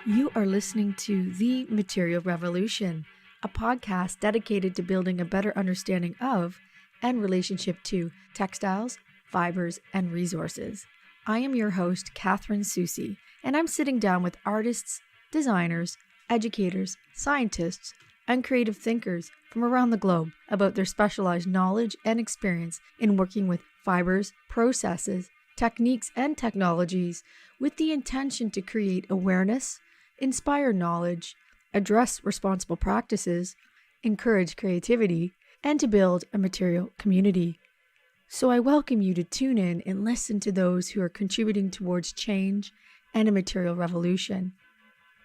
You are listening to The Material Revolution, a podcast dedicated to building a better understanding of and relationship to textiles, fibers, and resources. I am your host, Catherine Susi, and I'm sitting down with artists, designers, educators, scientists, and creative thinkers from around the globe about their specialized knowledge and experience in working with fibers, processes, techniques, and technologies with the intention to create awareness, inspire knowledge, address responsible practices, encourage creativity, and to build a material community. So I welcome you to tune in and listen to those who are contributing towards change and a material revolution.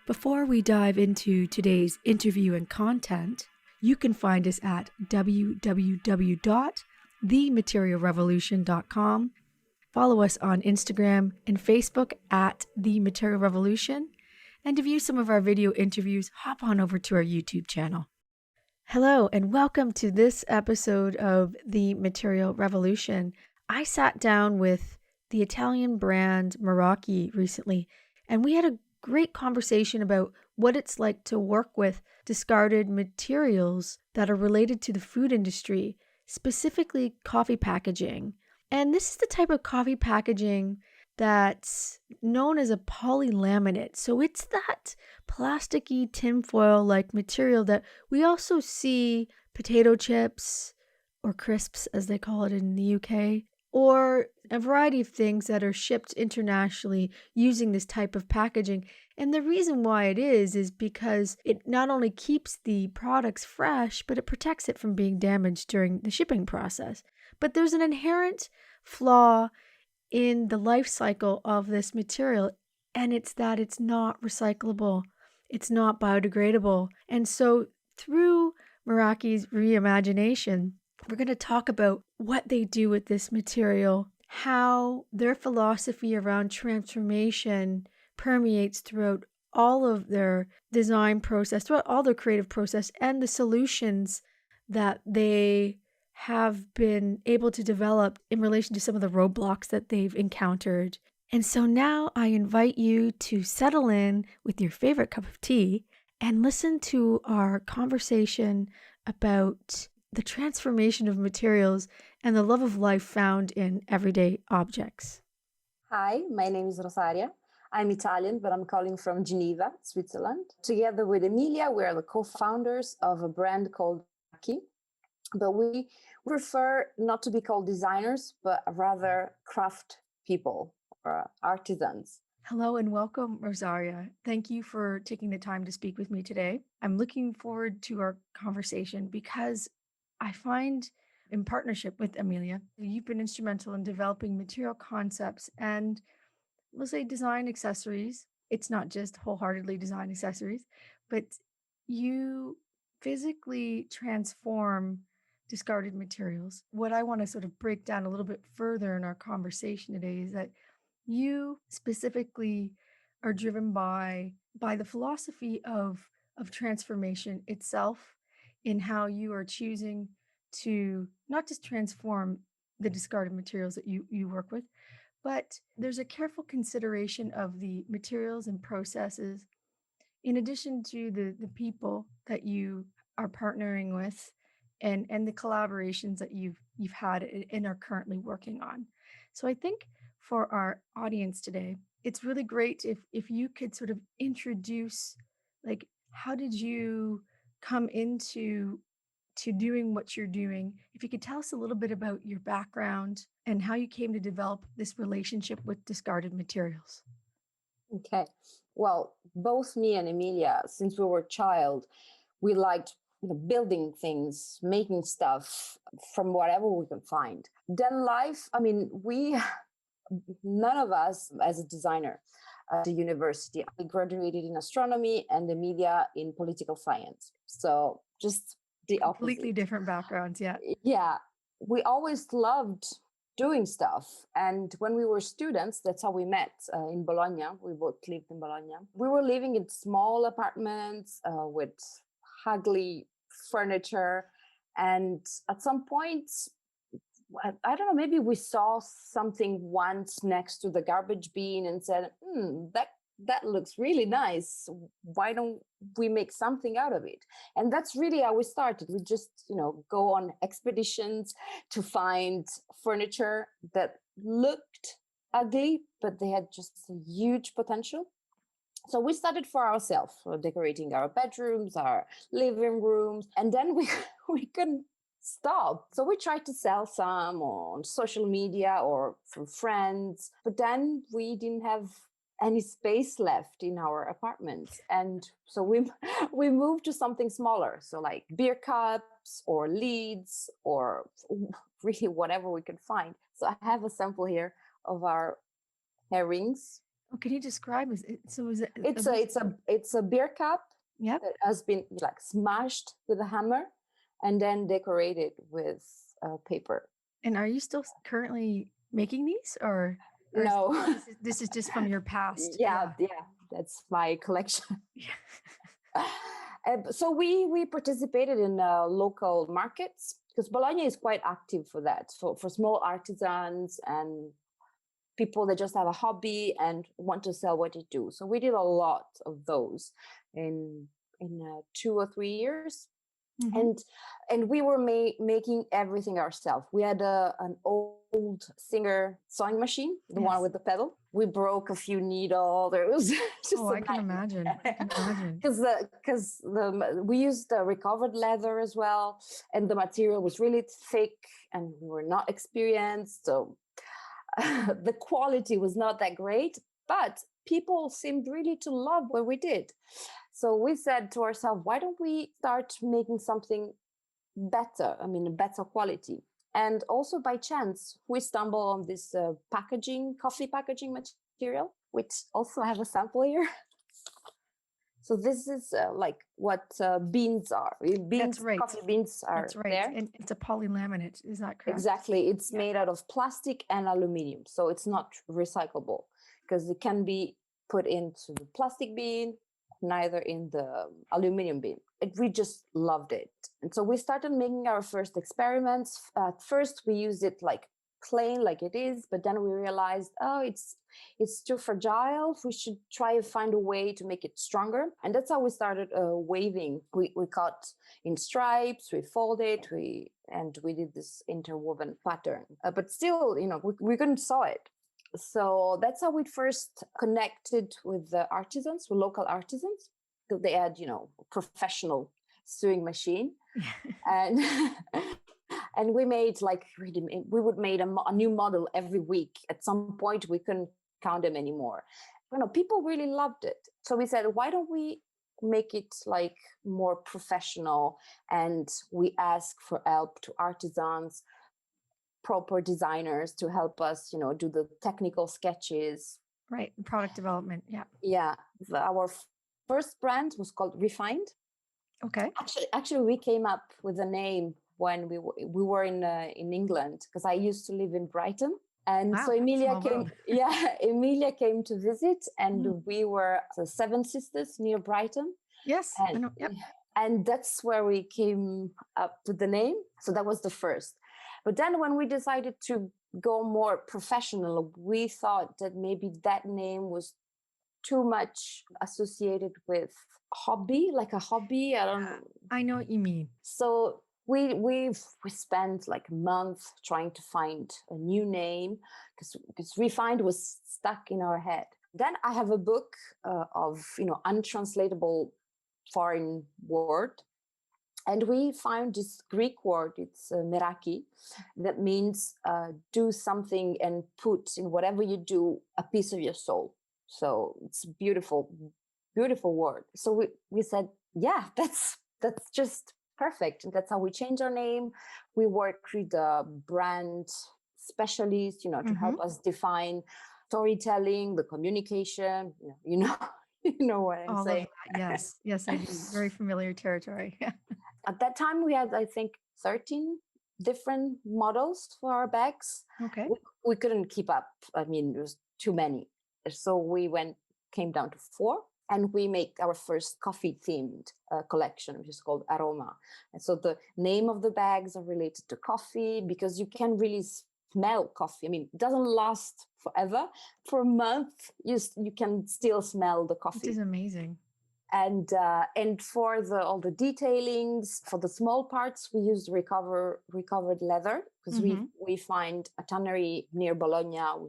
Before we dive into today's interview and content, you can find us at www.thematerialrevolution.com. Follow us on Instagram and Facebook at The Material Revolution. And to view some of our video interviews, hop on over to our YouTube channel. Hello, and welcome to this episode of The Material Revolution. I sat down with the Italian brand Meraky recently, and we had a great conversation about what it's like to work with discarded materials that are related to the food industry, specifically coffee packaging. And this is the type of coffee packaging that's known as a polylaminate. So it's that plasticky tinfoil-like material that we also see potato chips or crisps, as they call it in the UK, or a variety of things that are shipped internationally using this type of packaging. And the reason why it is because it not only keeps the products fresh, but it protects it from being damaged during the shipping process. But there's an inherent flaw in the life cycle of this material, and it's that it's not recyclable, it's not biodegradable. And so through Meraky's reimagination, we're going to talk about what they do with this material, how their philosophy around transformation permeates throughout all of their design process, throughout all their creative process, and the solutions that they have been able to develop in relation to some of the roadblocks that they've encountered. And so now I invite you to settle in with your favorite cup of tea and listen to our conversation about the transformation of materials and the love of life found in everyday objects. Hi, my name is Rosaria. I'm Italian, but I'm calling from Geneva, Switzerland. Together with Emilia, we are the co-founders of a brand called Meraky. But we prefer not to be called designers, but rather craft people or artisans. Hello and welcome, Rosaria. Thank you for taking the time to speak with me today. I'm looking forward to our conversation because I find, in partnership with Emilia, you've been instrumental in developing material concepts and, let's say, design accessories. It's not just wholeheartedly design accessories, but you physically transform discarded materials. What I want to sort of break down a little bit further in our conversation today is that you specifically are driven by the philosophy of transformation itself, in how you are choosing to not just transform the discarded materials that you work with, but there's a careful consideration of the materials and processes, in addition to the people that you are partnering with, and the collaborations that you've had and are currently working on. So I think for our audience today, it's really great if you could sort of introduce, like, how did you come into doing what you're doing? If you could tell us a little bit about your background and how you came to develop this relationship with discarded materials. Okay. Well, both me and Emilia, since we were a child, we liked building things, making stuff from whatever we can find. Then life, none of us as a designer at the university. I graduated in astronomy and Emilia in political science. So just the opposite. Completely different backgrounds, yeah. Yeah. We always loved doing stuff. And when we were students, that's how we met in Bologna. We both lived in Bologna. We were living in small apartments with ugly furniture. And at some point, I don't know, maybe we saw something once next to the garbage bin and said, that that looks really nice. Why don't we make something out of it? And that's really how we started. We just, go on expeditions to find furniture that looked ugly, but they had just a huge potential. So we started for ourselves, decorating our bedrooms, our living rooms, and then we couldn't stop. So we tried to sell some on social media or through friends, but then we didn't have any space left in our apartments, and so we we moved to something smaller, so like beer cups or leads or really whatever we could find. So I have a sample here of our herrings. Oh, can you describe? Is it? It's a beer cup. Yep. That has been like smashed with a hammer and then decorated with paper. And are you still currently making these, or No. this is just from your past? Yeah, that's my collection. So we participated in local markets, because Bologna is quite active for that, for small artisans and people that just have a hobby and want to sell what they do. So we did a lot of those in 2 or 3 years. Mm-hmm. And we were making everything ourselves. We had an old Singer sewing machine, the one with the pedal. We broke a few needles. There was just I can imagine. Because we used the recovered leather as well, and the material was really thick, and we were not experienced, so the quality was not that great. But people seemed really to love what we did. So we said to ourselves, why don't we start making something better? I mean, better quality. And also by chance, we stumbled on this coffee packaging material, which also have a sample here. So this is like what beans are. That's right. Coffee beans are. That's right. There. And it's a polylaminate. Is that correct? Exactly. It's made out of plastic and aluminum. So it's not recyclable, because it can be put into the plastic bin, neither in the aluminum bin. We just loved it. And so we started making our first experiments. At first, we used it like plain, like it is, but then we realized, it's too fragile. We should try to find a way to make it stronger. And that's how we started waving. We cut in stripes, we folded, we did this interwoven pattern. But still, we couldn't sew it. So that's how we first connected with the artisans, with local artisans. They had, professional sewing machine. and and we made we would make a new model every week. At some point, we couldn't count them anymore. People really loved it. So we said, why don't we make it like more professional? And we ask for help to artisans, proper designers to help us, do the technical sketches. Right. Product development. Yeah. Yeah. Our first brand was called Refined. Okay. Actually, we came up with a name when we were in England, because I used to live in Brighton. And so Emilia came. Yeah, Emilia came to visit, and we were the Seven Sisters near Brighton. Yes. And, I know. Yep. And that's where we came up with the name. So that was the first. But then when we decided to go more professional, we thought that maybe that name was too much associated with hobby, like a hobby. I don't know. I know what you mean. So we spent like a month trying to find a new name, because Refined was stuck in our head. Then I have a book of untranslatable foreign word. And we found this Greek word, it's Meraky, that means do something and put in whatever you do a piece of your soul. So it's beautiful, beautiful word. So we said, yeah, that's just perfect. And that's how we changed our name. We worked with the brand specialists, to help us define storytelling, the communication, you know what I'm saying. Yes, I do. Very familiar territory. At that time, we had, I think, 13 different models for our bags. Okay. We couldn't keep up. I mean, it was too many. So we came down to 4, and we make our first coffee-themed collection, which is called Aroma. And so the name of the bags are related to coffee, because you can really smell coffee. I mean, it doesn't last forever. For a month, you can still smell the coffee. It is amazing. And for all the detailings, for the small parts, we used recovered leather, because we find a tannery near Bologna.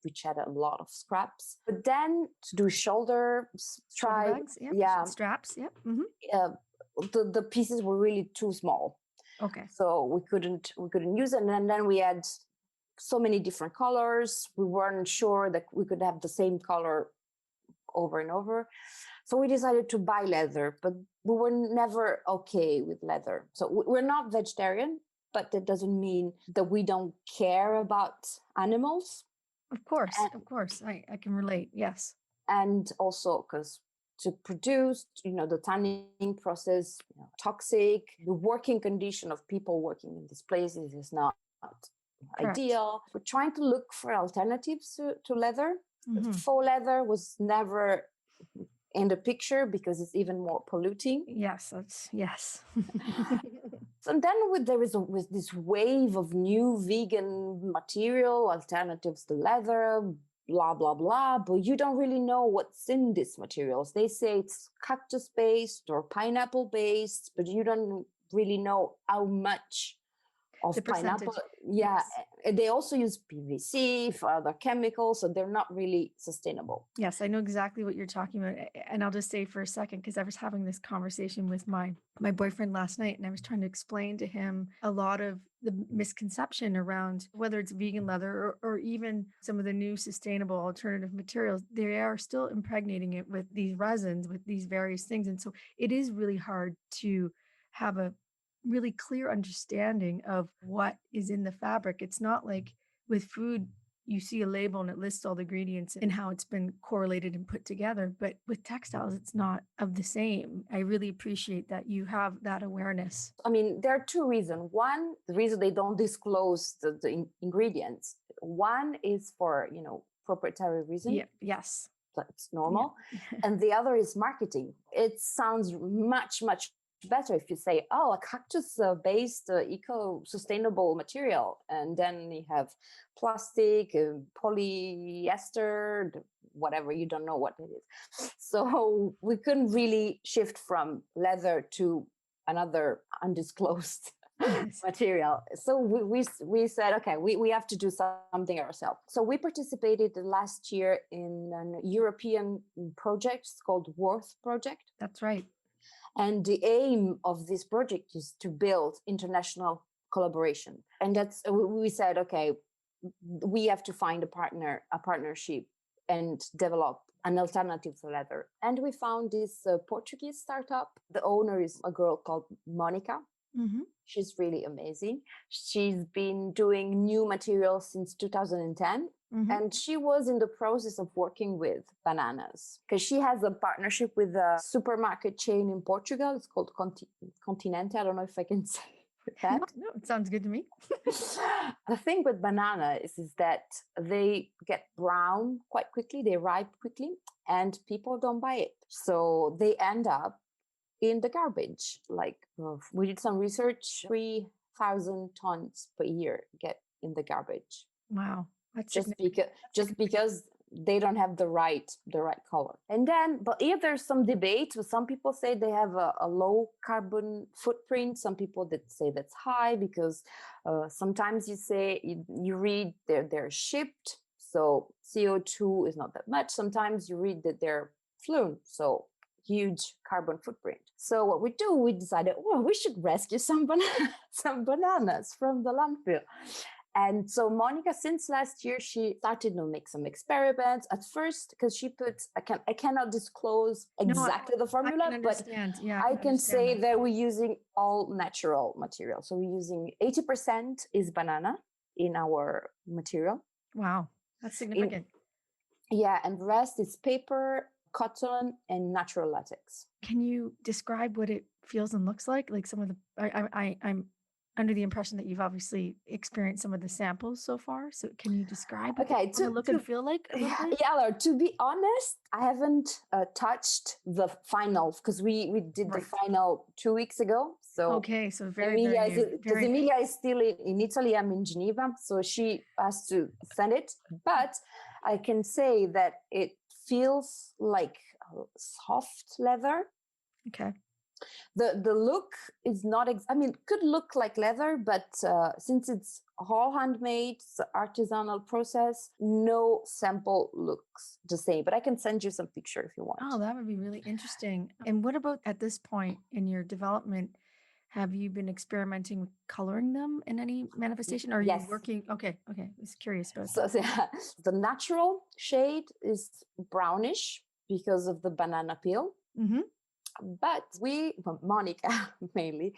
Which had a lot of scraps. But then to do shoulder bags, straps, the pieces were really too small. Okay. So we couldn't use it. And then we had so many different colors. We weren't sure that we could have the same color over and over. So we decided to buy leather, but we were never okay with leather. So we're not vegetarian, but that doesn't mean that we don't care about animals. Of course. I can relate. Yes. And also because to produce, the tanning process, toxic, the working condition of people working in these places is not ideal. We're trying to look for alternatives to leather. Faux leather was never in the picture because it's even more polluting. Yes. And then there is with this wave of new vegan material alternatives to leather, blah, blah, blah, but you don't really know what's in these materials. They say it's cactus-based or pineapple-based, but you don't really know how much of pineapple. Yeah, yes. They also use PVC for other chemicals, so they're not really sustainable. Yes, I know exactly what you're talking about. And I'll just say for a second, because I was having this conversation with my boyfriend last night, and I was trying to explain to him a lot of the misconception around whether it's vegan leather or even some of the new sustainable alternative materials. They are still impregnating it with these resins, with these various things. And so it is really hard to have a really clear understanding of what is in the fabric. It's not like with food, you see a label and it lists all the ingredients and how it's been correlated and put together. But with textiles, it's not of the same. I really appreciate that you have that awareness. I mean, there are two reasons. One, the reason they don't disclose the ingredients. One is for, proprietary reason. Yeah. Yes. That's normal. Yeah. And the other is marketing. It sounds much, much better if you say, a cactus-based eco-sustainable material, and then you have plastic, polyester, whatever, you don't know what it is. So we couldn't really shift from leather to another undisclosed material. So we said, okay, we have to do something ourselves. So we participated last year in a European project called Worth Project. That's right. And the aim of this project is to build international collaboration. And we said, okay, we have to find a partnership and develop an alternative to leather. And we found this Portuguese startup. The owner is a girl called Monica. She's really amazing. She's been doing new materials since 2010. And she was in the process of working with bananas because she has a partnership with a supermarket chain in Portugal. It's called Continente. I don't know if I can say that. No, it sounds good to me. The thing with banana is that they get brown quite quickly. They ripe quickly and people don't buy it. So they end up in the garbage. Like we did some research, 3,000 tons per year get in the garbage. Wow. That's just because they don't have the right color. And then, but here there's some debate. Some people say they have a low carbon footprint. Some people that say that's high because sometimes you read they're shipped, so CO2 is not that much. Sometimes you read that they're flown, so huge carbon footprint. So what we decided, we should rescue some bananas from the landfill. And so Monica, since last year, she started to make some experiments at first because she put, I cannot disclose exactly the formula, but I can say that we're using all natural material. So we're using 80% is banana in our material. Wow, that's significant. And the rest is paper, cotton, and natural latex. Can you describe what it feels and looks like? Like some of the, I'm under the impression that you've obviously experienced some of the samples so far. So can you describe what they look and feel like? Yeah, to be honest, I haven't touched the final because we did the final 2 weeks ago. So okay, so very, Emilia very is new. because Emilia is still in Italy. I'm in Geneva, so she has to send it. But I can say that it feels like soft leather. Okay. The look is not. I mean, it could look like leather, but since it's all handmade, it's an artisanal process, no sample looks the same. But I can send you some picture if you want. Oh, that would be really interesting. And what about at this point in your development? Have you been experimenting with coloring them in any manifestation? Or are you Yes. working? Okay. I was curious about So that. the natural shade is brownish because of the banana peel. Mm-hmm. But Monica mainly,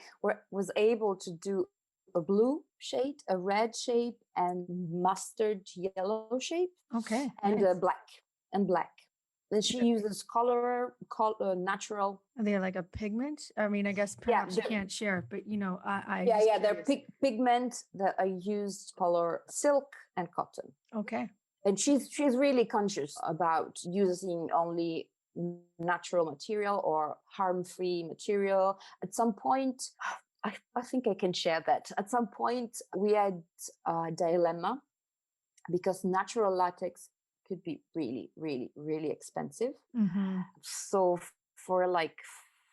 was able to do a blue shade, a red shade, and mustard yellow shade, Okay. and Nice. black. And she uses natural. Are they like a pigment? I mean, I guess perhaps you can't share, but They're pigment that are used color silk and cotton. Okay. And she's really conscious about using only natural material or harm-free material. At some point, I think I can share that. At some point, we had a dilemma because natural latex could be really, really, really expensive. Mm-hmm. So for like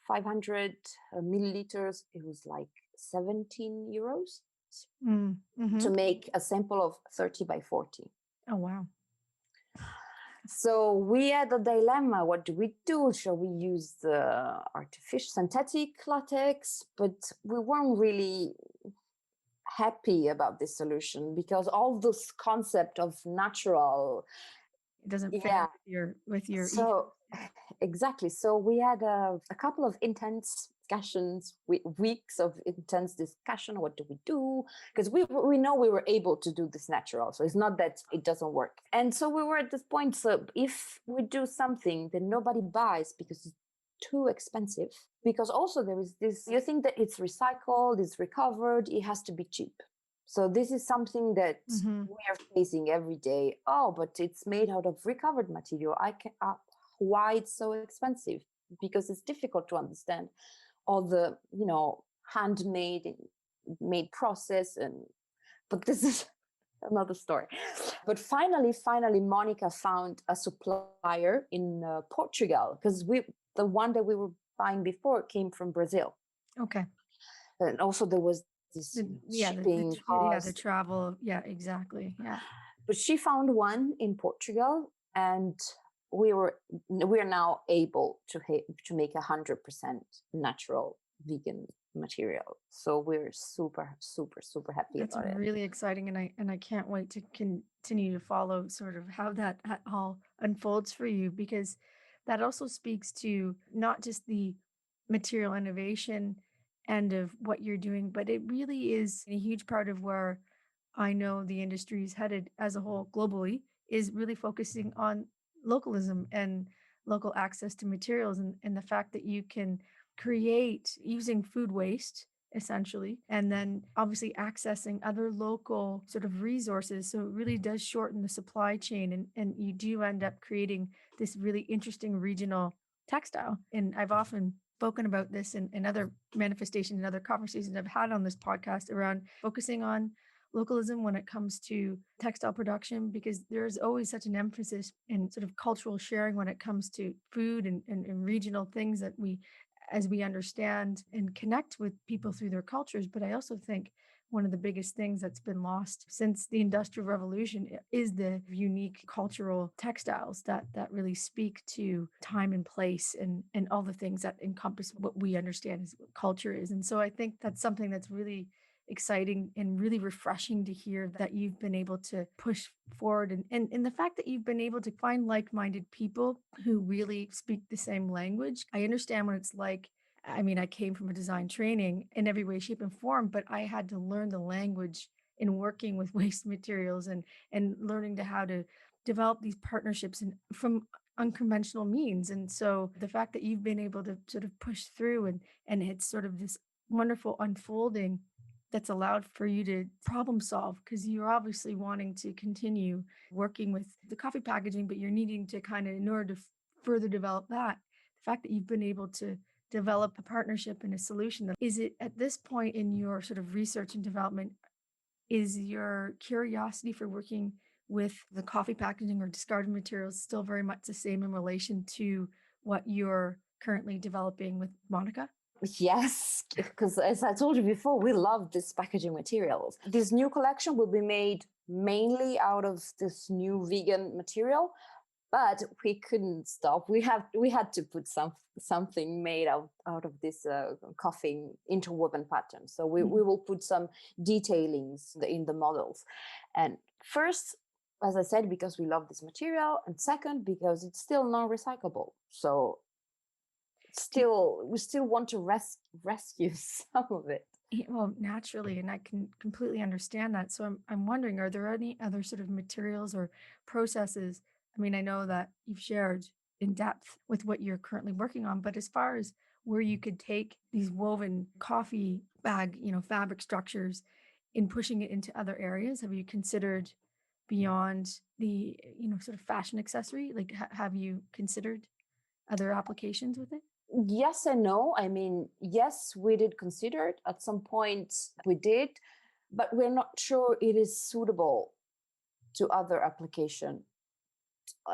500 milliliters, it was like 17 euros Mm-hmm. to make a sample of 30 by 40. Oh, wow. So we had a dilemma. What do we do? Shall we use the artificial synthetic latex? But we weren't really happy about this solution because all this concept of natural, it doesn't fit with your so exactly. So we had a couple of intense discussions, weeks of intense discussion. What do we do? Because we know we were able to do this natural, so it's not that it doesn't work. And so we were at this point. So if we do something that nobody buys because it's too expensive, because also there is this, you think that it's recycled, it's recovered, it has to be cheap. So this is something that we are facing every day. Oh, but it's made out of recovered material. Why it's so expensive? Because it's difficult to understand all the handmade made process. But this is another story. But finally Monica found a supplier in Portugal, because the one that we were buying before came from Brazil. Okay. And also there was this shipping cost. The travel. Yeah, exactly. Yeah. But she found one in Portugal, and we are now able to make 100% natural vegan material. So we're super, super, super happy about it. That's really exciting, and I can't wait to continue to follow sort of how that all unfolds for you, because that also speaks to not just the material innovation end of what you're doing, but it really is a huge part of where I know the industry is headed as a whole globally, is really focusing on localism and local access to materials, and the fact that you can create using food waste essentially, and then obviously accessing other local sort of resources. So it really does shorten the supply chain, and you do end up creating this really interesting regional textile. And I've often spoken about this in other manifestations and other conversations I've had on this podcast around focusing on localism when it comes to textile production, because there's always such an emphasis in sort of cultural sharing when it comes to food and regional things that as we understand and connect with people through their cultures. But I also think one of the biggest things that's been lost since the Industrial Revolution is the unique cultural textiles that really speak to time and place and all the things that encompass what we understand as what culture is. And so I think that's something that's really exciting and really refreshing to hear that you've been able to push forward, and the fact that you've been able to find like-minded people who really speak the same language. I understand what it's like. I mean, I came from a design training in every way, shape, and form, but I had to learn the language in working with waste materials and learning how to develop these partnerships and from unconventional means. And so the fact that you've been able to sort of push through and it's sort of this wonderful unfolding that's allowed for you to problem solve, because you're obviously wanting to continue working with the coffee packaging, but you're needing to kind of, in order to further develop that, the fact that you've been able to develop a partnership and a solution. Is it at this point in your sort of research and development, is your curiosity for working with the coffee packaging or discarded materials still very much the same in relation to what you're currently developing with Monica? Yes, because as I told you before, we love this packaging materials. This new collection will be made mainly out of this new vegan material, but we couldn't stop. We had to put something made out of this coffee interwoven pattern. So we will put some detailings in the models. And first, as I said, because we love this material, and second, because it's still non-recyclable. So we still want to rescue some of it. Yeah, well, naturally, and I can completely understand that. So I'm wondering, are there any other sort of materials or processes? I mean, I know that you've shared in depth with what you're currently working on, but as far as where you could take these woven coffee bag, fabric structures in pushing it into other areas, have you considered beyond the, sort of fashion accessory? Like, have you considered other applications with it? Yes and no. I mean, yes, we did consider it. At some point we did, but we're not sure it is suitable to other application,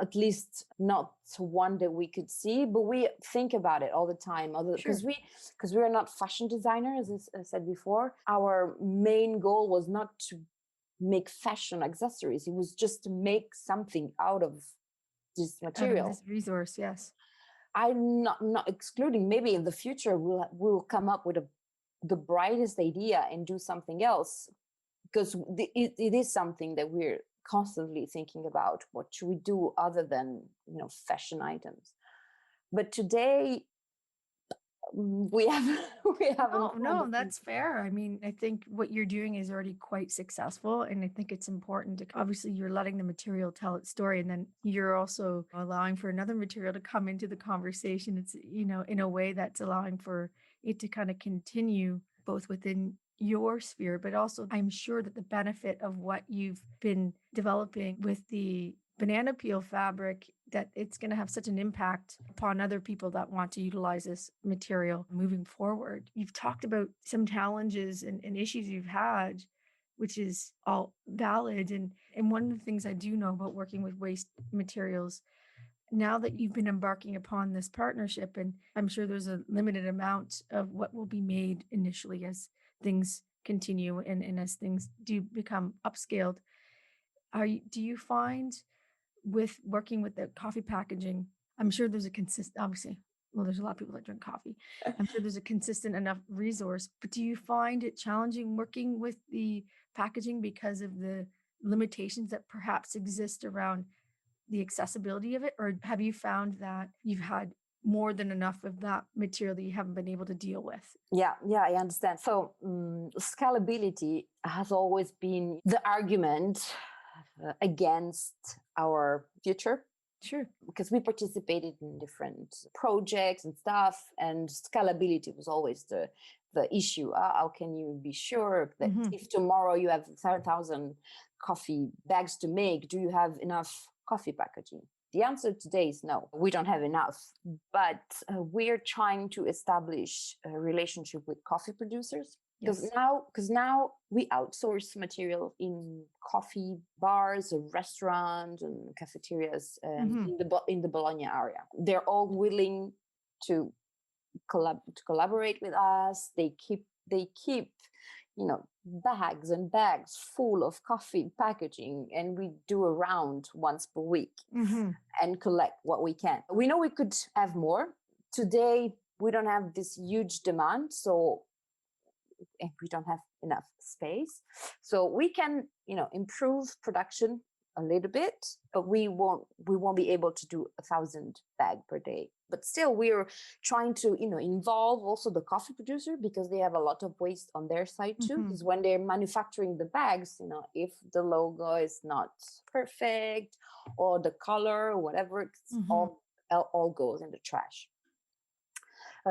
at least not one that we could see, but we think about it all the time. Because we are not fashion designers, as I said before. Our main goal was not to make fashion accessories. It was just to make something out of this material. Out of this resource, yes. I'm not excluding, maybe in the future we'll come up with the brightest idea and do something else, because it is something that we're constantly thinking about. What should we do other than fashion items? But today we haven't. No, that's fair. I mean, I think what you're doing is already quite successful. And I think it's important to, obviously, you're letting the material tell its story. And then you're also allowing for another material to come into the conversation. It's, in a way that's allowing for it to kind of continue both within your sphere, but also I'm sure that the benefit of what you've been developing with the banana peel fabric, that it's going to have such an impact upon other people that want to utilize this material moving forward. You've talked about some challenges and issues you've had, which is all valid. And one of the things I do know about working with waste materials, now that you've been embarking upon this partnership, and I'm sure there's a limited amount of what will be made initially as things continue and as things do become upscaled, do you find with working with the coffee packaging, I'm sure there's obviously, well, there's a lot of people that drink coffee. I'm sure there's a consistent enough resource, but do you find it challenging working with the packaging because of the limitations that perhaps exist around the accessibility of it? Or have you found that you've had more than enough of that material that you haven't been able to deal with? Yeah, I understand. So scalability has always been the argument against our future. Sure. Because we participated in different projects and stuff, and scalability was always the issue. How can you be sure that if tomorrow you have 30,000 coffee bags to make, do you have enough coffee packaging? The answer today is no, we don't have enough. But we're trying to establish a relationship with coffee producers. Because now we outsource material in coffee bars, restaurants, and cafeterias in the Bologna area. They're all willing to collaborate with us. They keep bags and bags full of coffee packaging, and we do a round once per week and collect what we can. We know we could have more. Today we don't have this huge demand, and we don't have enough space. So we can, improve production a little bit, but we won't be able to do 1,000 bags per day. But still, we're trying to, involve also the coffee producer, because they have a lot of waste on their side too. Because when they're manufacturing the bags, if the logo is not perfect or the color or whatever, it's all goes in the trash.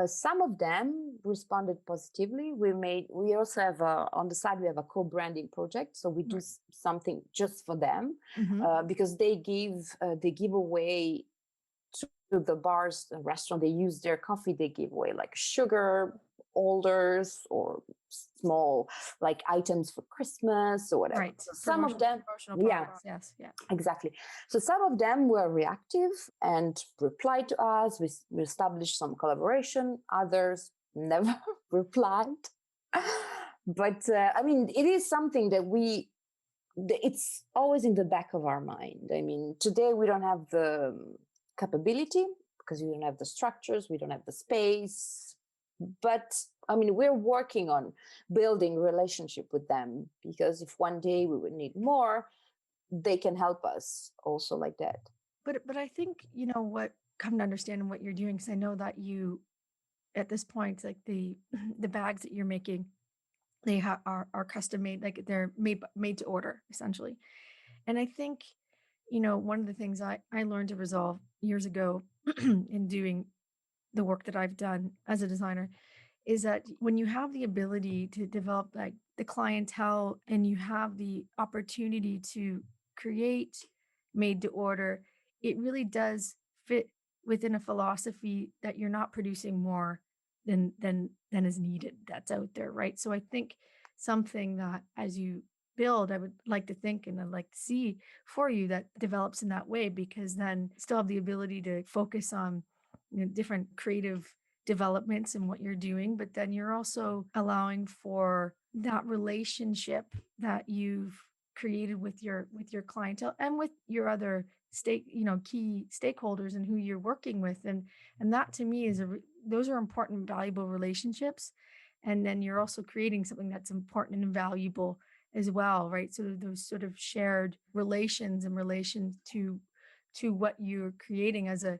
Some of them responded positively. We also have on the side, we have a co-branding project. So we do something just for them because they give away to the bars, the restaurant, they use their coffee, they give away like sugar holders or small like items for Christmas or whatever. Right. So some of them, Promotional yeah, products. Yes. Yeah. exactly. So some of them were reactive and replied to us. We established some collaboration. Others never replied. But I mean, it is something that it's always in the back of our mind. I mean, today we don't have the capability because we don't have the structures, we don't have the space. But I mean, we're working on building relationship with them, because if one day we would need more, they can help us also like that. But I think, what come to understand what you're doing, because I know that you, at this point, like the the bags that you're making, they are custom made, like they're made to order essentially. And I think, one of the things I learned to resolve years ago in doing the work that I've done as a designer is that when you have the ability to develop like the clientele and you have the opportunity to create made to order, it really does fit within a philosophy that you're not producing more than is needed that's out there, right? So I think something that as you build, I would like to think and I'd like to see for you that develops in that way, because then still have the ability to focus on different creative developments in what you're doing, but then you're also allowing for that relationship that you've created with your clientele and with your other key stakeholders and who you're working with. And that to me is those are important, valuable relationships. And then you're also creating something that's important and valuable as well, right? So those sort of shared relations in relation to what you're creating as a,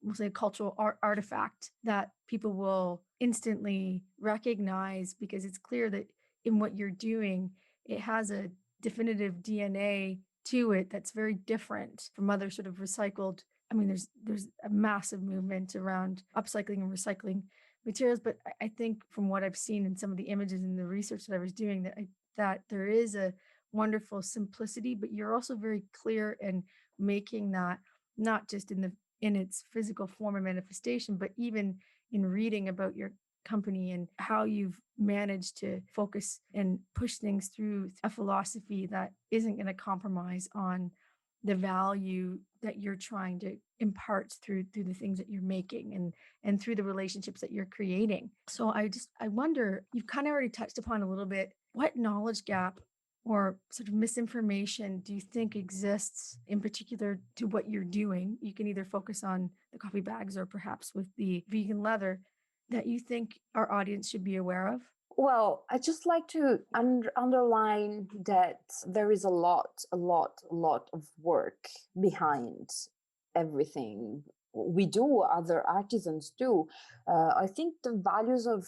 we'll say, cultural artifact that people will instantly recognize, because it's clear that in what you're doing, it has a definitive DNA to it that's very different from other sort of recycled. I mean, there's a massive movement around upcycling and recycling materials, but I think from what I've seen in some of the images and the research that I was doing, that there is a wonderful simplicity, but you're also very clear in making that not just in its physical form and manifestation, but even in reading about your company and how you've managed to focus and push things through a philosophy that isn't going to compromise on the value that you're trying to impart through the things that you're making and through the relationships that you're creating. So I wonder, you've kind of already touched upon a little bit, what knowledge gap or sort of misinformation do you think exists in particular to what you're doing? You can either focus on the coffee bags or perhaps with the vegan leather, that you think our audience should be aware of? Well, I just like to underline that there is a lot of work behind everything we do, other artisans do. I think the values of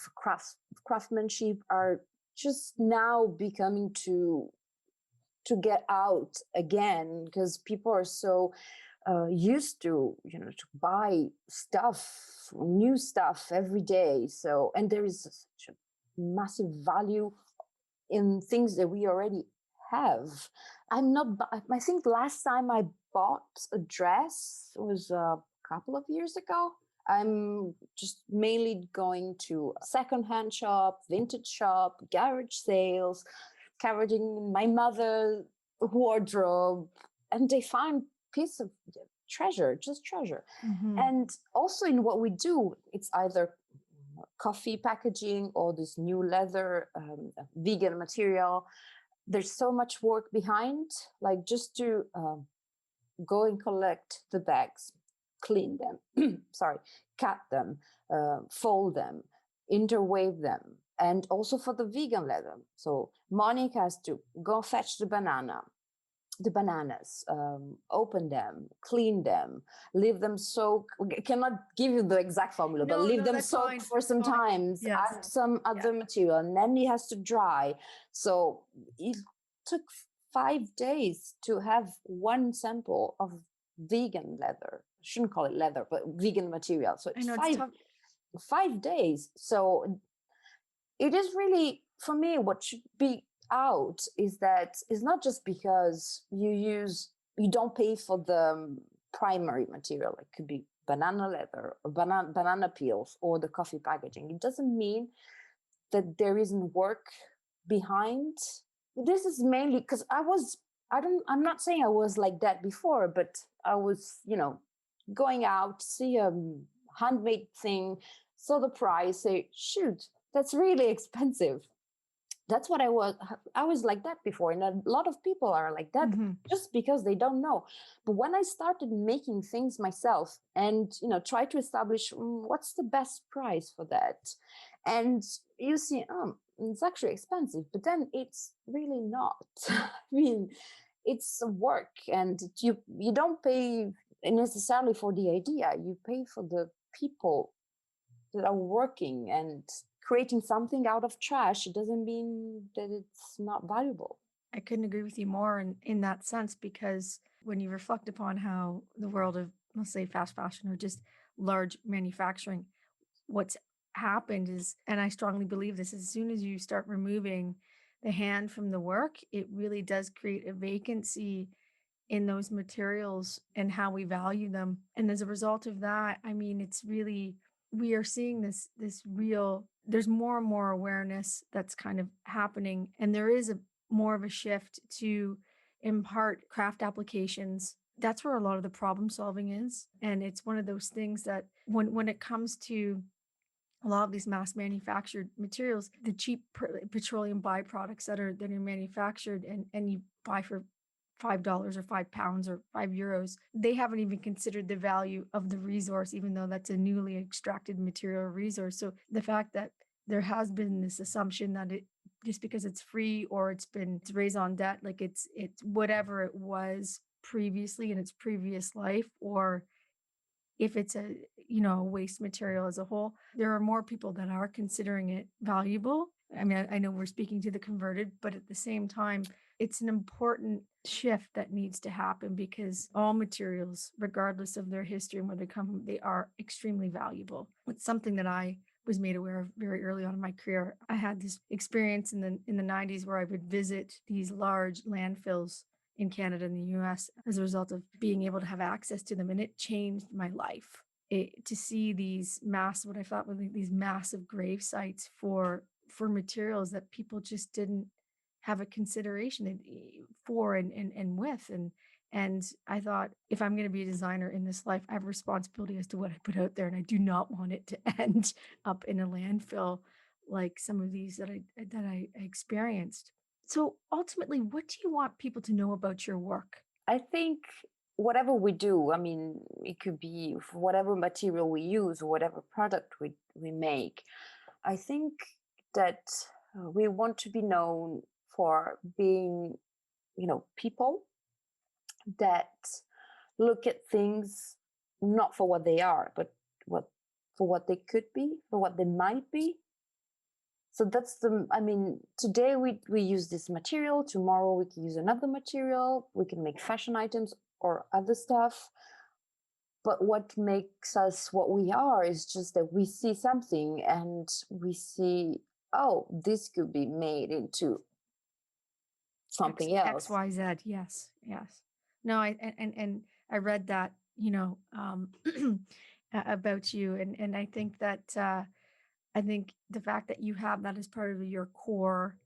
craftsmanship are just now becoming to get out again, because people are so used to to buy new stuff every day. So, and there is such a massive value in things that we already have. I'm not I think last time I bought a dress was a couple of years ago. I'm just mainly going to secondhand shop, vintage shop, garage sales, covering my mother's wardrobe, and they find piece of treasure, just treasure. Mm-hmm. And also in what we do, it's either coffee packaging or this new leather, vegan material. There's so much work behind, like just to go and collect the bags, clean them, sorry, cut them, fold them, interweave them, and also for the vegan leather. So Monica has to go fetch the bananas, open them, clean them, leave them soak. I cannot give you the exact formula, but leave them soak for some times, add some other material, and then it has to dry. So it took 5 days to have one sample of vegan leather. I shouldn't call it leather, but vegan material. So it's 5 days. So it is really, for me, what should be out is that it's not just because you don't pay for the primary material. It could be banana leather, or banana peels, or the coffee packaging. It doesn't mean that there isn't work behind. This is mainly because I'm not saying I was like that before, but I was, going out, see a handmade thing, saw the price, say, shoot, that's really expensive. That's what I was like that before, and a lot of people are like that just because they don't know. But when I started making things myself and try to establish what's the best price for that, and you see, it's actually expensive, but then it's really not. I mean, it's work, and you don't pay necessarily for the idea, you pay for the people that are working and creating something out of trash. It doesn't mean that it's not valuable. I couldn't agree with you more in that sense, because when you reflect upon how the world of, let's say, fast fashion or just large manufacturing, what's happened is, and I strongly believe this, as soon as you start removing the hand from the work, it really does create a vacancy in those materials and how we value them. And as a result of that, I mean, it's really, we are seeing this real, there's more and more awareness that's kind of happening, and there is a more of a shift to impart craft applications. That's where a lot of the problem solving is. And it's one of those things that when it comes to a lot of these mass manufactured materials, the cheap petroleum byproducts that are manufactured and you buy for $5 or £5 or €5, they haven't even considered the value of the resource, even though that's a newly extracted material or resource. So the fact that there has been this assumption that it, just because it's free or it's raison d'etre, like it's whatever it was previously in its previous life, or if it's a waste material as a whole, there are more people that are considering it valuable. I mean, I know we're speaking to the converted, but at the same time, it's an important shift that needs to happen, because all materials, regardless of their history and where they come from, they are extremely valuable. It's something that I was made aware of very early on in my career. I had this experience in the 90s where I would visit these large landfills in Canada and the US as a result of being able to have access to them. And it changed my life. To see these what I thought were these massive grave sites for materials that people just didn't have a consideration for and with. And I thought, if I'm going to be a designer in this life, I have a responsibility as to what I put out there. And I do not want it to end up in a landfill like some of these that I experienced. So ultimately, what do you want people to know about your work? I think whatever we do, I mean, it could be whatever material we use, whatever product we make. I think that we want to be known for being, people that look at things not for what they are, but for what they could be, for what they might be. So that's today we use this material, tomorrow we can use another material, we can make fashion items or other stuff. But what makes us what we are is just that we see something and we see, oh, this could be made into something else. XYZ, yes. No, I read that, about you. And I think that, I think the fact that you have that as part of your core,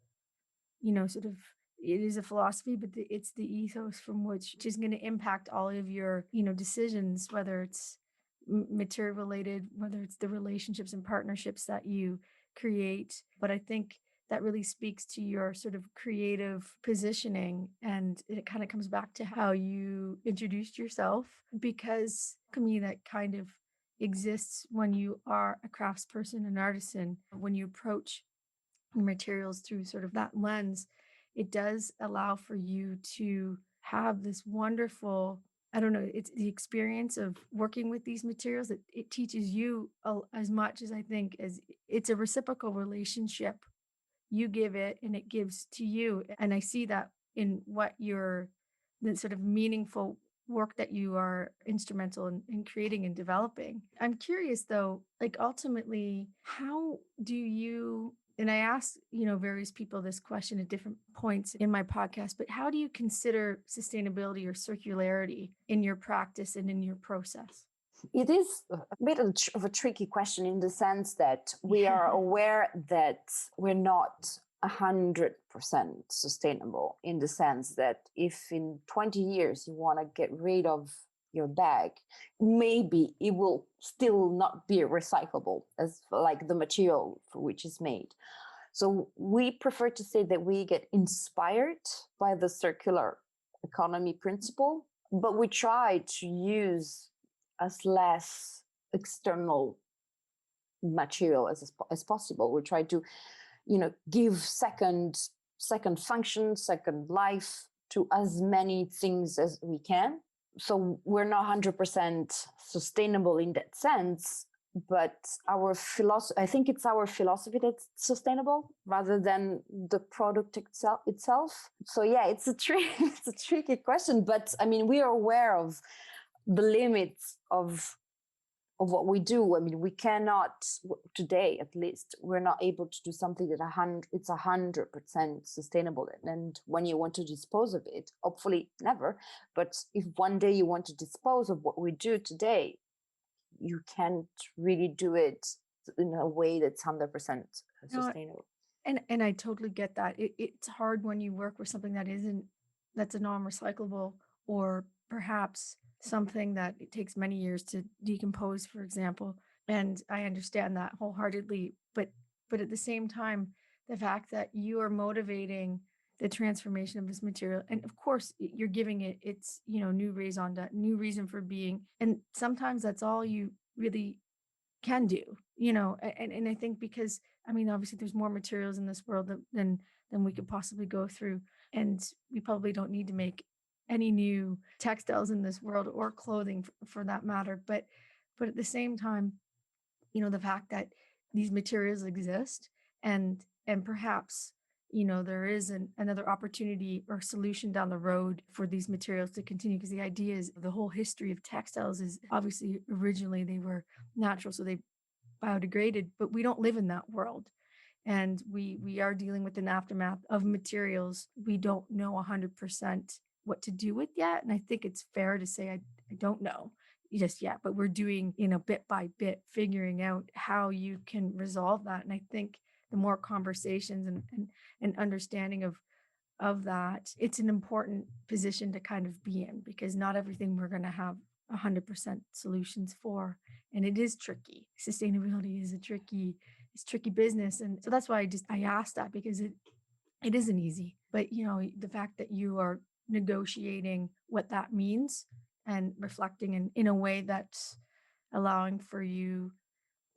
sort of, it is a philosophy, but it's the ethos from which is going to impact all of your, decisions, whether it's material related, whether it's the relationships and partnerships that you create. But I think that really speaks to your sort of creative positioning. And it kind of comes back to how you introduced yourself, because to me, that kind of exists when you are a craftsperson, an artisan. When you approach materials through sort of that lens, it does allow for you to have this wonderful, I don't know, it's the experience of working with these materials. It teaches you as much as I think as it's a reciprocal relationship. You give it and it gives to you. And I see that in what the sort of meaningful work that you are instrumental in creating and developing. I'm curious though, like ultimately, how do you, and I ask, various people this question at different points in my podcast, but how do you consider sustainability or circularity in your practice and in your process? It is a bit of a tricky question in the sense that we are aware that we're not 100% sustainable, in the sense that if in 20 years you want to get rid of your bag, maybe it will still not be recyclable as like the material for which it's made. So we prefer to say that we get inspired by the circular economy principle, but we try to use as less external material as possible. We try to, give second function, second life to as many things as we can. So we're not 100% sustainable in that sense, but our philosophy, I think it's our philosophy that's sustainable rather than the product itself. So yeah, it's a tricky question, but I mean, we are aware of the limits of what we do. I mean, we cannot today, at least, we're not able to do something that it's 100% sustainable. And when you want to dispose of it, hopefully never, but if one day you want to dispose of what we do today, you can't really do it in a way that's 100% sustainable. And I totally get that. It's hard when you work with something that's a non-recyclable, or perhaps something that it takes many years to decompose, for example. And I understand that wholeheartedly. But at the same time, the fact that you are motivating the transformation of this material, and of course you're giving it its, new reason for being. And sometimes that's all you really can do, and I think, because I mean, obviously there's more materials in this world than we could possibly go through, and we probably don't need to make any new textiles in this world, or clothing for that matter. But at the same time, the fact that these materials exist, and perhaps, there is another opportunity or solution down the road for these materials to continue, because the idea is the whole history of textiles is obviously originally they were natural, so they biodegraded, but we don't live in that world. And we are dealing with an aftermath of materials we don't know 100% what to do with yet. And I think it's fair to say I don't know just yet, but we're doing, bit by bit, figuring out how you can resolve that. And I think the more conversations and understanding of that, it's an important position to kind of be in, because not everything we're going to have 100% solutions for, and it is tricky. Sustainability is tricky business, and so that's why I asked that, because it isn't easy. But the fact that you are negotiating what that means and reflecting in a way that's allowing for you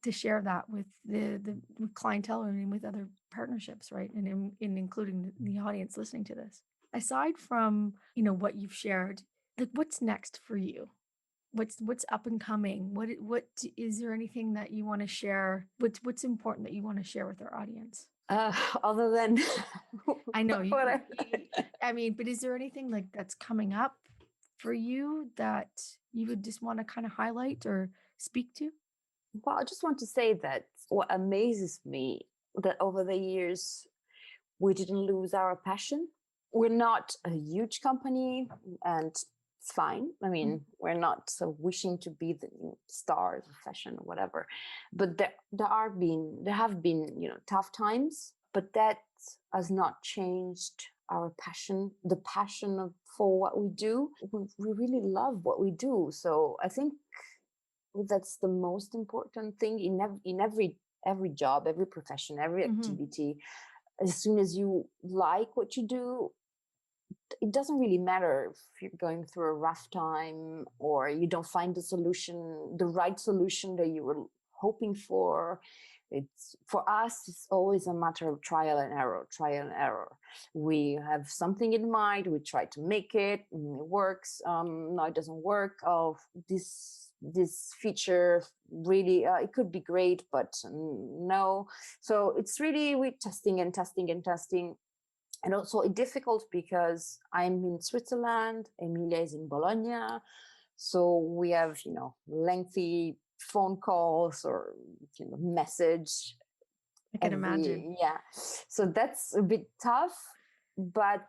to share that with the clientele and with other partnerships, right? And in including the audience listening to this. Aside from, what you've shared, like, what's next for you? What's up and coming? What is there anything that you want to share? What's important that you want to share with our audience? Other than I know I mean, but is there anything like that's coming up for you that you would just want to kind of highlight or speak to? Well, I just want to say that what amazes me, that over the years, we didn't lose our passion. We're not a huge company, and it's fine. I mean, we're not so wishing to be the stars of fashion or whatever. But there have been, tough times, but that has not changed our passion, the passion for what we do. We really love what we do. So I think that's the most important thing in every job, every profession, every activity. As soon as you like what you do, it doesn't really matter if you're going through a rough time or you don't find the right solution that you were hoping for. For us, it's always a matter of trial and error. We have something in mind, we try to make it, it works. No, it doesn't work. Oh, this feature really, it could be great, but no. So it's really, we're testing and testing and testing. And also it's difficult because I'm in Switzerland, Emilia is in Bologna. So we have, lengthy phone calls or, message. I can imagine. Yeah. So that's a bit tough, but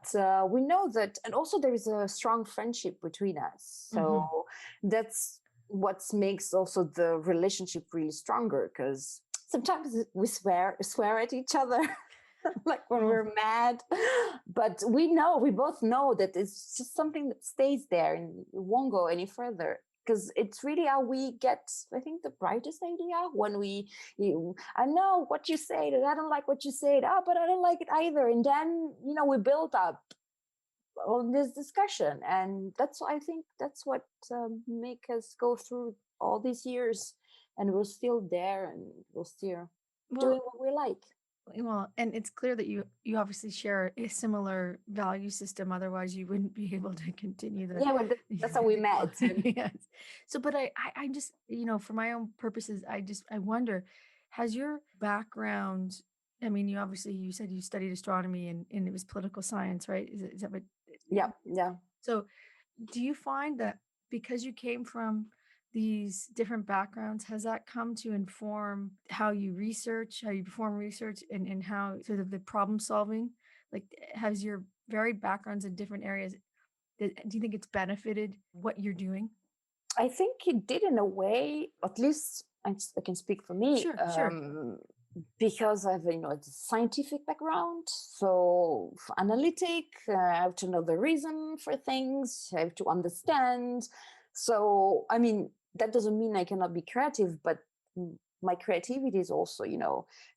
we know that, and also there is a strong friendship between us. So that's what makes also the relationship really stronger, because sometimes we swear at each other like when Oh, we're mad, but we both know that it's just something that stays there and it won't go any further, because it's really how we get, I think, the brightest idea when I know what you said and I don't like what you said, but I don't like it either, and then we build up on this discussion, and I think that's what make us go through all these years, and we're still there, and we're still doing well, what we like. and it's clear that you obviously share a similar value system. Otherwise, you wouldn't be able to continue Yeah, well, that's how we met. yes. So, but I just, for my own purposes, I wonder, has your background, I mean, you said you studied astronomy and it was political science, right? Is that what? Yeah, yeah. So, do you find that because you came from these different backgrounds, has that come to inform how you research, how you perform research, and how sort of the problem solving? Like, has your varied backgrounds in different areas, do you think it's benefited what you're doing? I think it did in a way, at least I can speak for me, Sure. because I have a scientific background, so analytic. I have to know the reason for things. I have to understand. So I mean, that doesn't mean I cannot be creative, but my creativity is also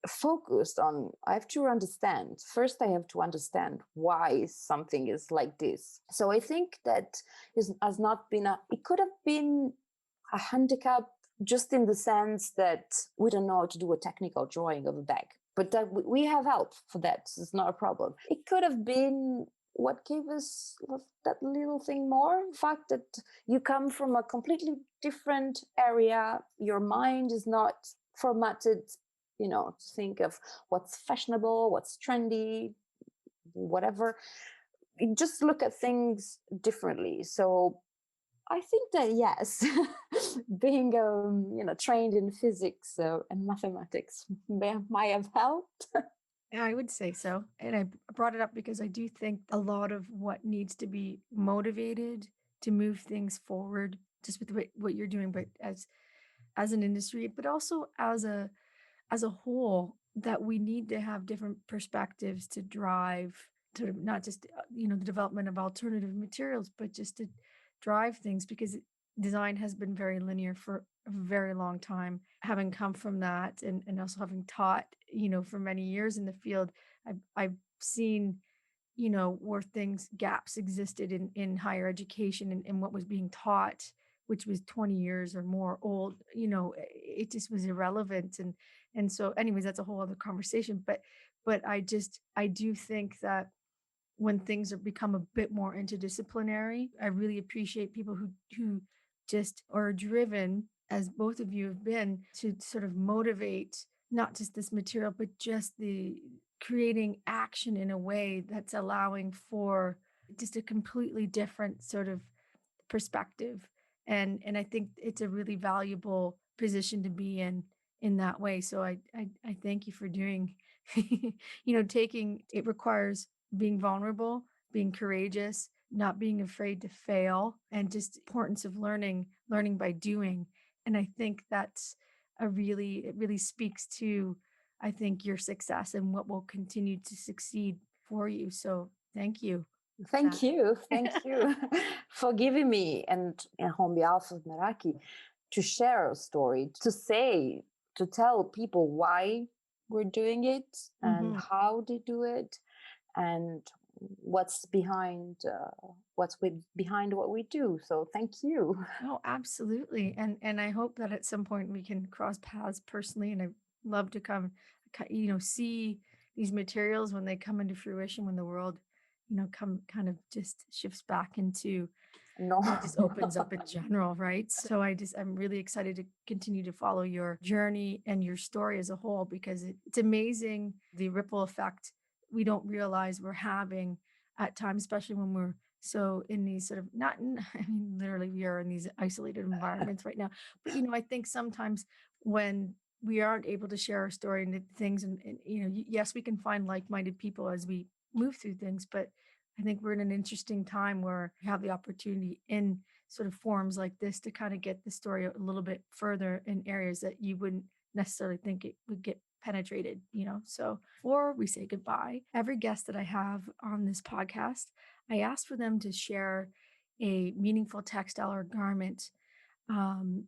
focused on, I have to understand first. I have to understand why something is like this. So I think that has not been it could have been a handicap, just in the sense that we don't know how to do a technical drawing of a bag, but that we have help for that. So it's not a problem. It could have been what gave us that little thing more. In fact, that you come from a completely different area, your mind is not formatted, to think of what's fashionable, what's trendy, whatever. You just look at things differently. So I think that yes, being trained in physics and mathematics might have helped. Yeah, I would say so. And I brought it up because I do think a lot of what needs to be motivated to move things forward, just with what you're doing, but as an industry, but also as a whole, that we need to have different perspectives to drive to not just the development of alternative materials, but just to drive things, because design has been very linear for a very long time. Having come from that, and also having taught for many years in the field, I've seen where gaps existed in higher education, and what was being taught, which was 20 years or more old. It just was irrelevant. And so anyways, that's a whole other conversation. But I do think that when things are become a bit more interdisciplinary, I really appreciate people who just are driven, as both of you have been, to sort of motivate not just this material, but just the creating action in a way that's allowing for just a completely different sort of perspective. And I think it's a really valuable position to be in that way. So I thank you for doing, taking, it requires being vulnerable, being courageous, not being afraid to fail, and just importance of learning by doing. And I think that's it really speaks to, I think, your success and what will continue to succeed for you. So thank you. Thank you. Thank you for giving me, and on behalf of Meraki, to share a story, to tell people why we're doing it and Mhm. how they do it, and what's behind what we do. So thank you. Oh, absolutely. And I hope that at some point we can cross paths personally. And I love to see these materials when they come into fruition, when the world, come kind of just shifts back into, No. just opens up in general, right? So I'm really excited to continue to follow your journey and your story as a whole, because it's amazing the ripple effect we don't realize we're having at times, especially when we're so in these sort of not, I mean, literally we are in these isolated environments right now. But, I think sometimes when we aren't able to share our story and the things, and yes, we can find like-minded people as we move through things, but I think we're in an interesting time where we have the opportunity in sort of forums like this to kind of get the story a little bit further in areas that you wouldn't necessarily think it would get penetrated, So before we say goodbye, every guest that I have on this podcast, I ask for them to share a meaningful textile or garment um,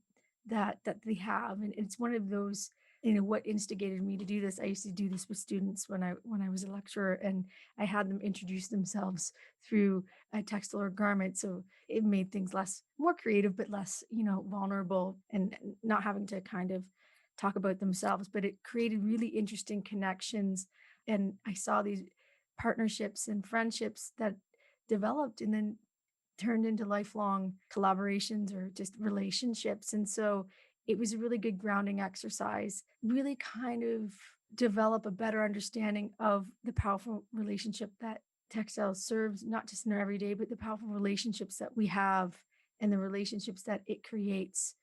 that they have, and it's one of those. What instigated me to do this? I used to do this with students when I was a lecturer, and I had them introduce themselves through a textile or garment. So it made things more creative, but less, vulnerable, and not having to kind of talk about themselves. But it created really interesting connections, and I saw these partnerships and friendships that developed, and then turned into lifelong collaborations or just relationships. And so it was a really good grounding exercise, really kind of develop a better understanding of the powerful relationship that textile serves, not just in our everyday, but the powerful relationships that we have and the relationships that it creates,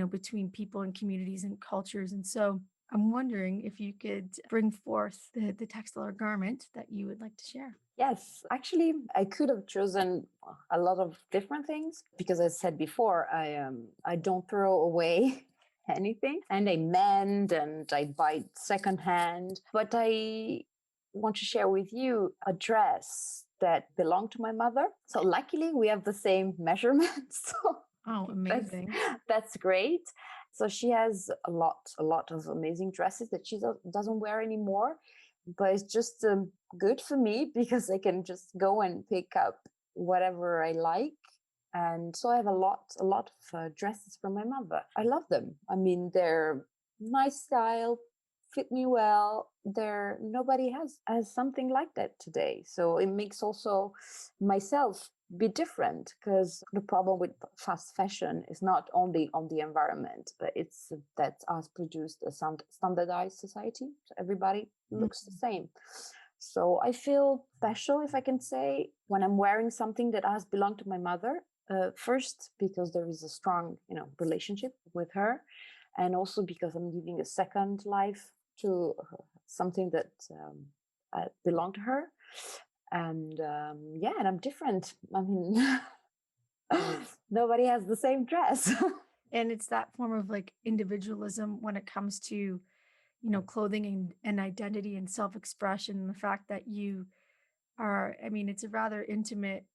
between people and communities and cultures. And so I'm wondering if you could bring forth the textile or garment that you would like to share. Yes, actually, I could have chosen a lot of different things because, as I said before, I don't throw away anything, and I mend and I buy secondhand. But I want to share with you a dress that belonged to my mother. So luckily, we have the same measurements. Oh, amazing! That's great. So she has a lot of amazing dresses that she doesn't wear anymore. But it's just good for me because I can just go and pick up whatever I like. And so I have a lot of dresses from my mother. I love them. I mean, they're nice style, fit me well. Nobody has something like that today. So it makes also myself be different, because the problem with fast fashion is not only on the environment, but it's that us produced a standardized society. So everybody looks the same. So I feel special, if I can say, when I'm wearing something that has belonged to my mother. First, because there is a strong, relationship with her, and also because I'm giving a second life to something that belonged to her. And and I'm different. I mean, nobody has the same dress. And it's that form of like individualism when it comes to, clothing and identity and self-expression, and the fact that you are, I mean, it's a rather intimate,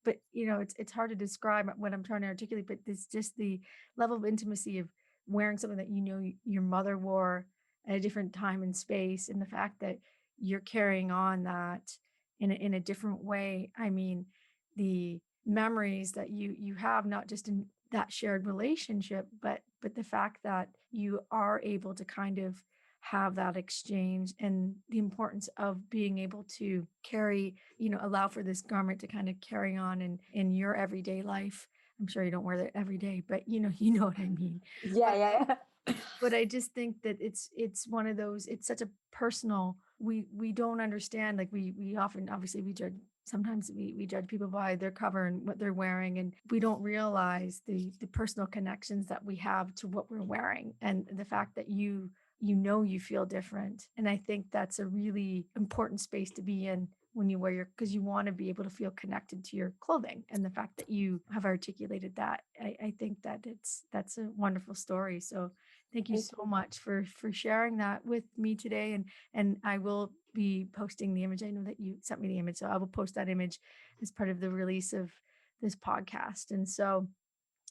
but it's hard to describe what I'm trying to articulate, but it's just the level of intimacy of wearing something that your mother wore at a different time and space, and the fact that you're carrying on that in a different way. I mean, the memories that you have, not just in that shared relationship, but the fact that you are able to kind of have that exchange, and the importance of being able to carry, allow for this garment to kind of carry on in your everyday life. I'm sure you don't wear that every day, but you know what I mean. Yeah. But I just think that it's one of those, it's such a personal, we don't understand, like we often, obviously we judge, sometimes we judge people by their cover and what they're wearing, and we don't realize the personal connections that we have to what we're wearing, and the fact that you feel different. And I think that's a really important space to be in when you wear because you want to be able to feel connected to your clothing. And the fact that you have articulated that, I think that that's a wonderful story. So thank you so much for sharing that with me today. And I will be posting the image. I know that you sent me the image, so I will post that image as part of the release of this podcast. And so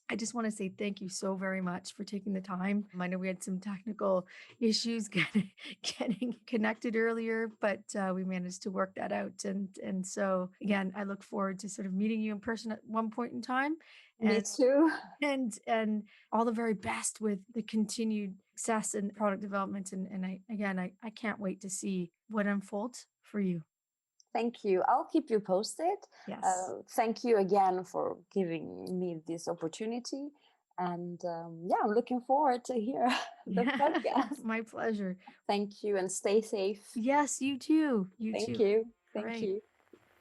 I just want to say thank you so very much for taking the time. I know we had some technical issues getting connected earlier, but we managed to work that out. And so again, I look forward to sort of meeting you in person at one point in time. Me too. And all the very best with the continued success and product development. And I can't wait to see what unfolds for you. Thank you. I'll keep you posted. Yes. Thank you again for giving me this opportunity. And I'm looking forward to hear the podcast. My pleasure. Thank you, and stay safe. Yes, you too. Thank you. Thank Great. you.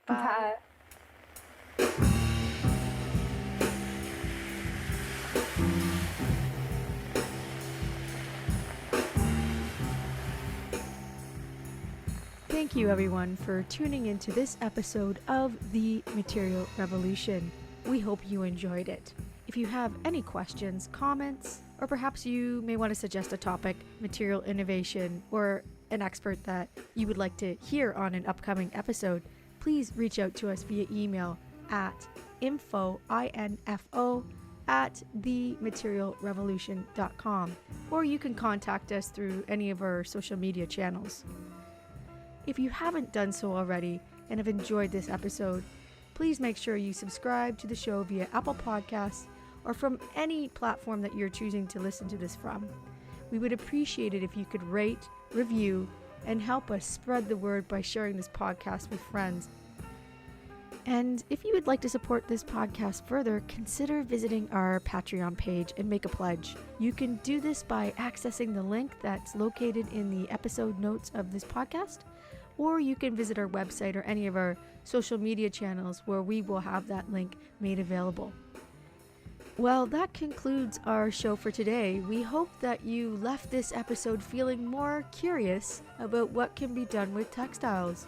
Bye. Bye. Thank Thank you, everyone, for tuning into this episode of The Material Revolution. We hope you enjoyed it. If you have any questions, comments, or perhaps you may want to suggest a topic, material innovation, or an expert that you would like to hear on an upcoming episode, please reach out to us via email at info@thematerialrevolution.com, or you can contact us through any of our social media channels. If you haven't done so already and have enjoyed this episode, please make sure you subscribe to the show via Apple Podcasts or from any platform that you're choosing to listen to this from. We would appreciate it if you could rate, review, and help us spread the word by sharing this podcast with friends. And if you would like to support this podcast further, consider visiting our Patreon page and make a pledge. You can do this by accessing the link that's located in the episode notes of this podcast, or you can visit our website or any of our social media channels where we will have that link made available. Well, that concludes our show for today. We hope that you left this episode feeling more curious about what can be done with textiles.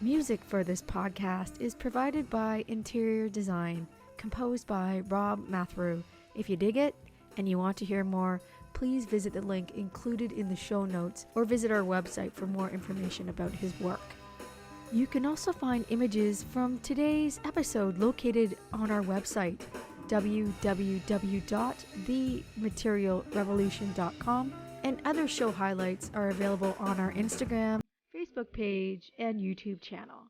Music for this podcast is provided by Interior Design, composed by Rob Mathrew. If you dig it and you want to hear more, please visit the link included in the show notes or visit our website for more information about his work. You can also find images from today's episode located on our website, www.thematerialrevolution.com, and other show highlights are available on our Instagram, Facebook page, and YouTube channel.